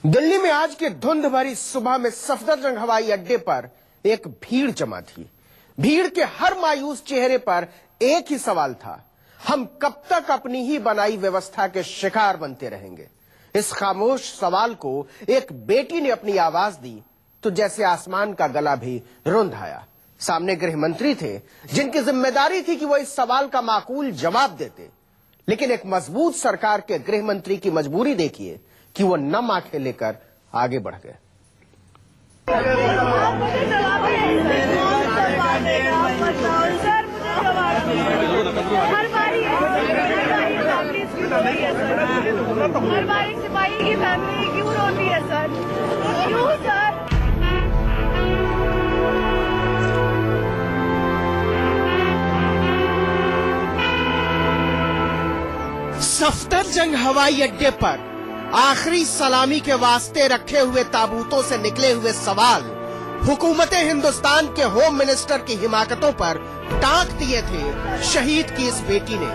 दिल्ली में आज की धुंध भरी सुबह में सफदरजंग हवाई अड्डे पर एक भीड़ जमा थी। भीड़ के हर मायूस चेहरे पर एक ही सवाल था, हम कब तक अपनी ही बनाई व्यवस्था के शिकार बनते रहेंगे। इस खामोश सवाल को एक बेटी ने अपनी आवाज दी तो जैसे आसमान का गला भी रुंध आया। सामने गृह मंत्री थे जिनकी जिम्मेदारी थी कि वो इस सवाल का माकूल जवाब देते, लेकिन एक मजबूत सरकार के गृह मंत्री की मजबूरी देखिए कि वो नम आंखें लेकर आगे बढ़ गए। हर बार एक सिपाही की फैमिली क्यों रोती है सर? क्यों सर? सफदरजंग हवाई अड्डे पर आखिरी सलामी के वास्ते रखे हुए ताबूतों से निकले हुए सवाल हुकूमत हिंदुस्तान के होम मिनिस्टर की हिमाकतों पर टांक दिए थे शहीद की इस बेटी ने।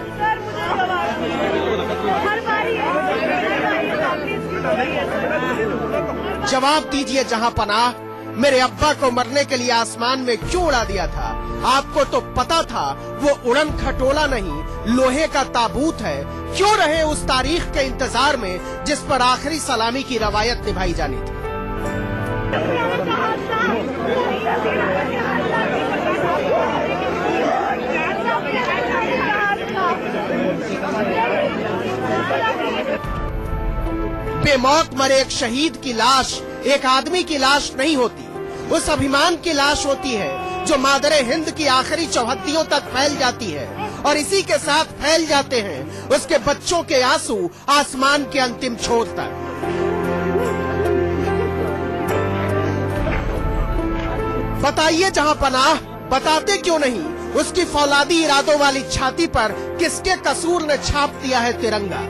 जवाब दीजिए जहां पनाह, मेरे अब्बा को मरने के लिए आसमान में क्यों उड़ा दिया था? आपको तो पता था वो उड़न खटोला नहीं लोहे का ताबूत है। क्यों रहे उस तारीख के इंतजार में जिस पर आखिरी सलामी की रवायत निभाई जानी थी? बेमौत मरे एक शहीद की लाश एक आदमी की लाश नहीं होती, उस अभिमान की लाश होती है जो मादरे हिंद की आखिरी चौहद्दियों तक फैल जाती है और इसी के साथ फैल जाते हैं उसके बच्चों के आंसू आसमान के अंतिम छोर तक। बताइए जहां पनाह, बताते क्यों नहीं उसकी फौलादी इरादों वाली छाती पर किसके कसूर ने छाप दिया है तिरंगा?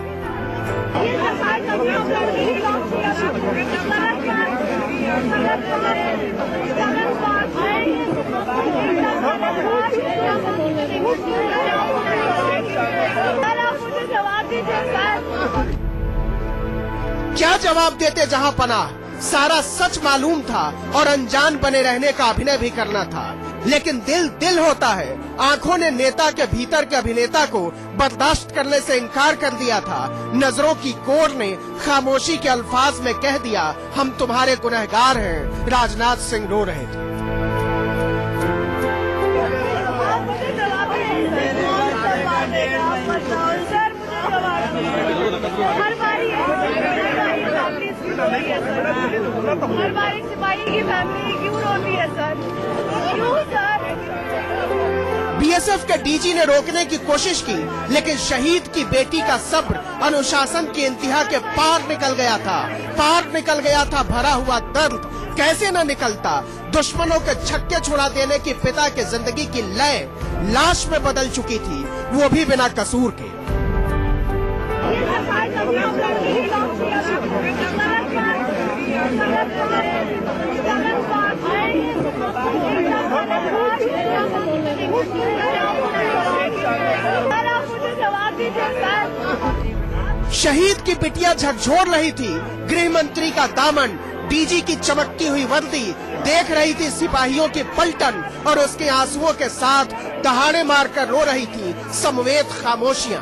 क्या जवाब देते जहां पनाह? सारा सच मालूम था और अनजान बने रहने का अभिनय भी करना था, लेकिन दिल दिल होता है। आंखों ने नेता के भीतर के अभिनेता को बर्दाश्त करने से इनकार कर दिया था। नजरों की कोर ने खामोशी के अल्फाज में कह दिया, हम तुम्हारे गुनहगार हैं। राजनाथ सिंह रो रहे थे। हर बार एक सिपाही की फैमिली क्यों रोती है सर? क्यों सर? बीएसएफ के डीजी ने रोकने की कोशिश की, लेकिन शहीद की बेटी का सब्र अनुशासन की इंतहा के पार निकल गया था। पार निकल गया था भरा हुआ दर्द कैसे न निकलता। दुश्मनों के छक्के छुड़ा देने की पिता के जिंदगी की लय लाश में बदल चुकी थी, वो भी बिना कसूर के। शहीद की बिटिया झकझोर रही थी गृह मंत्री का दामन, डीजी की चमकती हुई वर्दी देख रही थी सिपाहियों की पलटन और उसके आंसुओं के साथ दहाड़े मारकर रो रही थी समवेत खामोशियां।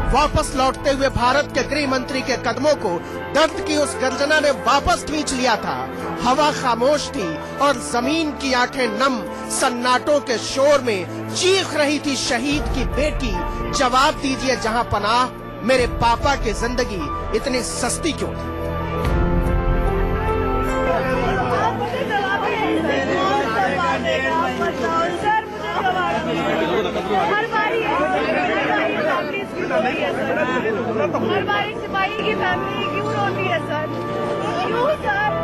वापस लौटते हुए भारत के गृह मंत्री के कदमों को दर्द की उस गर्जना ने वापस खींच लिया था। हवा खामोश थी और जमीन की आंखें नम सन्नाटों के शोर में चीख रही थी शहीद की बेटी। जवाब दीजिए जहां पनाह, मेरे पापा की जिंदगी इतनी सस्ती क्यों थी? हर बार एक सिपाही की फैमिली क्यों रोती है सर? क्यों सर?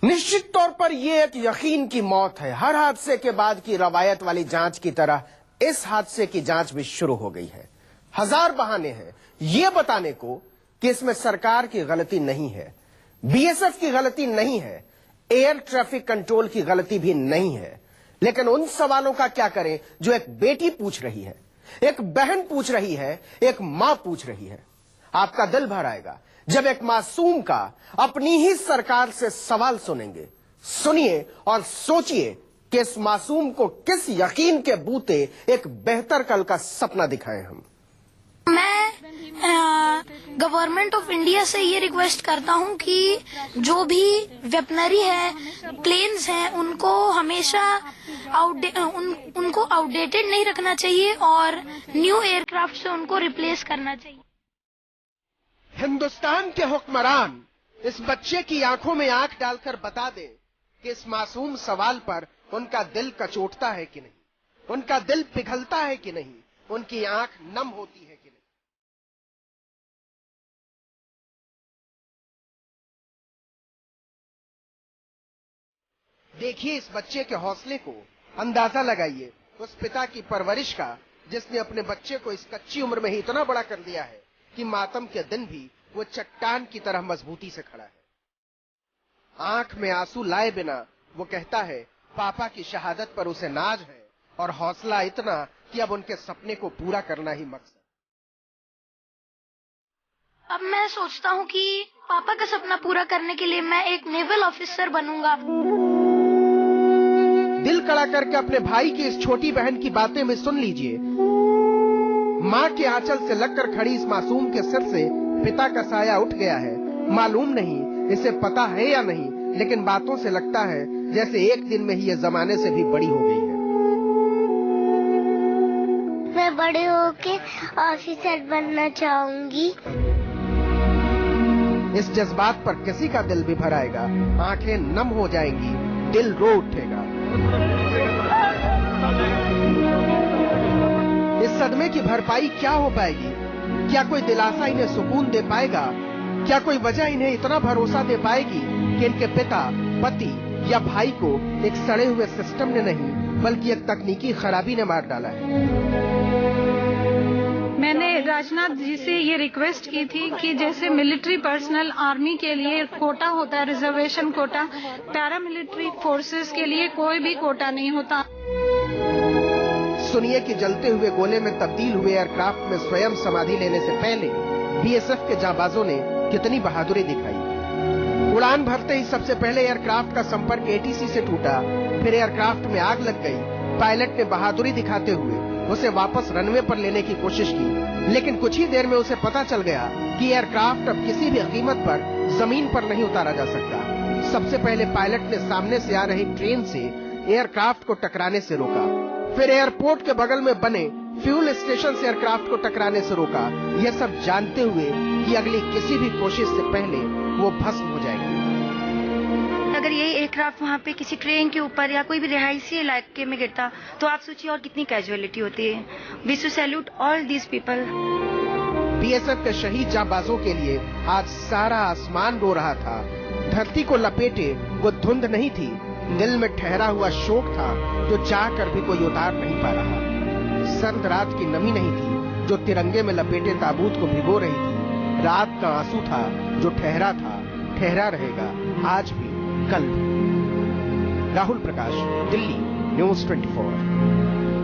निश्चित तौर पर यह एक यकीन की मौत है। हर हादसे के बाद की रवायत वाली जांच की तरह इस हादसे की जांच भी शुरू हो गई है। हजार बहाने हैं ये बताने को कि इसमें सरकार की गलती नहीं है, बीएसएफ की गलती नहीं है, एयर ट्रैफिक कंट्रोल की गलती भी नहीं है, लेकिन उन सवालों का क्या करें जो एक बेटी पूछ रही है, एक बहन पूछ रही है, एक मां पूछ रही है। आपका दिल भर आएगा जब एक मासूम का अपनी ही सरकार से सवाल सुनेंगे। सुनिए और सोचिए कि इस मासूम को किस यकीन के बूते एक बेहतर कल का सपना दिखाएं हम। मैं गवर्नमेंट ऑफ इंडिया से ये रिक्वेस्ट करता हूँ कि जो भी वेपनरी है, प्लेन्स हैं, उनको हमेशा उनको आउटडेटेड नहीं रखना चाहिए और न्यू एयरक्राफ्ट से उनको रिप्लेस करना चाहिए। हिंदुस्तान के हुक्मरान इस बच्चे की आंखों में आंख डालकर बता दें कि इस मासूम सवाल पर उनका दिल कचोटता है कि नहीं, उनका दिल पिघलता है कि नहीं, उनकी आंख नम होती है कि नहीं। देखिए इस बच्चे के हौसले को, अंदाजा लगाइए उस पिता की परवरिश का जिसने अपने बच्चे को इस कच्ची उम्र में ही इतना बड़ा कर दिया है कि मातम के दिन भी वो चट्टान की तरह मजबूती से खड़ा है। आंख में आंसू लाए बिना वो कहता है पापा की शहादत पर उसे नाज है और हौसला इतना कि अब उनके सपने को पूरा करना ही मकसद। अब मैं सोचता हूँ कि पापा का सपना पूरा करने के लिए मैं एक नेवल ऑफिसर बनूंगा। दिल कड़ा करके अपने भाई की इस छोटी बहन की बातें में सुन लीजिए। माँ के आंचल से लगकर खड़ी इस मासूम के सिर से पिता का साया उठ गया है। मालूम नहीं इसे पता है या नहीं, लेकिन बातों से लगता है जैसे एक दिन में ही ये जमाने से भी बड़ी हो गई है। मैं बड़े होके ऑफिसर बनना चाहूंगी। इस जज्बात पर किसी का दिल भी भर आएगा, आंखें नम हो जाएंगी, दिल रो उठेगा। इस सदमे की भरपाई क्या हो पाएगी? क्या कोई दिलासा इन्हें सुकून दे पाएगा? क्या कोई वजह इन्हें इतना भरोसा दे पाएगी कि इनके पिता, पति या भाई को एक सड़े हुए सिस्टम ने नहीं बल्कि एक तकनीकी खराबी ने मार डाला है? मैंने राजनाथ जी से ये रिक्वेस्ट की थी कि जैसे मिलिट्री पर्सनल आर्मी के लिए कोटा होता है, रिजर्वेशन कोटा, पैरामिलिट्री फोर्सेस के लिए कोई भी कोटा नहीं होता। सुनिए कि जलते हुए गोले में तब्दील हुए एयरक्राफ्ट में स्वयं समाधि लेने से पहले बीएसएफ के जांबाजों ने कितनी बहादुरी दिखाई। उड़ान भरते ही सबसे पहले एयरक्राफ्ट का संपर्क एटीसी से टूटा, फिर एयरक्राफ्ट में आग लग गई। पायलट ने बहादुरी दिखाते हुए उसे वापस रनवे पर लेने की कोशिश की, लेकिन कुछ ही देर में उसे पता चल गया कि एयरक्राफ्ट अब किसी भी कीमत पर जमीन पर नहीं उतारा जा सकता। सबसे पहले पायलट ने सामने से आ रही ट्रेन से एयरक्राफ्ट को टकराने से रोका, फिर एयरपोर्ट के बगल में बने फ्यूल स्टेशन से एयरक्राफ्ट को टकराने से रोका, यह सब जानते हुए कि अगली किसी भी कोशिश से पहले वो भस्म हो जाएगी। अगर ये एयरक्राफ्ट वहाँ पे किसी ट्रेन के ऊपर या कोई भी रिहायशी इलाके में गिरता तो आप सोचिए और कितनी कैजुअलिटी होती है। We should salute all these people. BSF के शहीद जांबाजों के लिए आज सारा आसमान रो रहा था। धरती को लपेटे वो धुंध नहीं थी, दिल में ठहरा हुआ शोक था जो चाह कर भी कोई उतार नहीं पा रहा। सर्द रात की नमी नहीं थी जो तिरंगे में लपेटे ताबूत को भिगो रही थी। रात का आंसू था जो ठहरा था, ठहरा रहेगा आज भी, कल भी। राहुल प्रकाश, दिल्ली, न्यूज़ 24।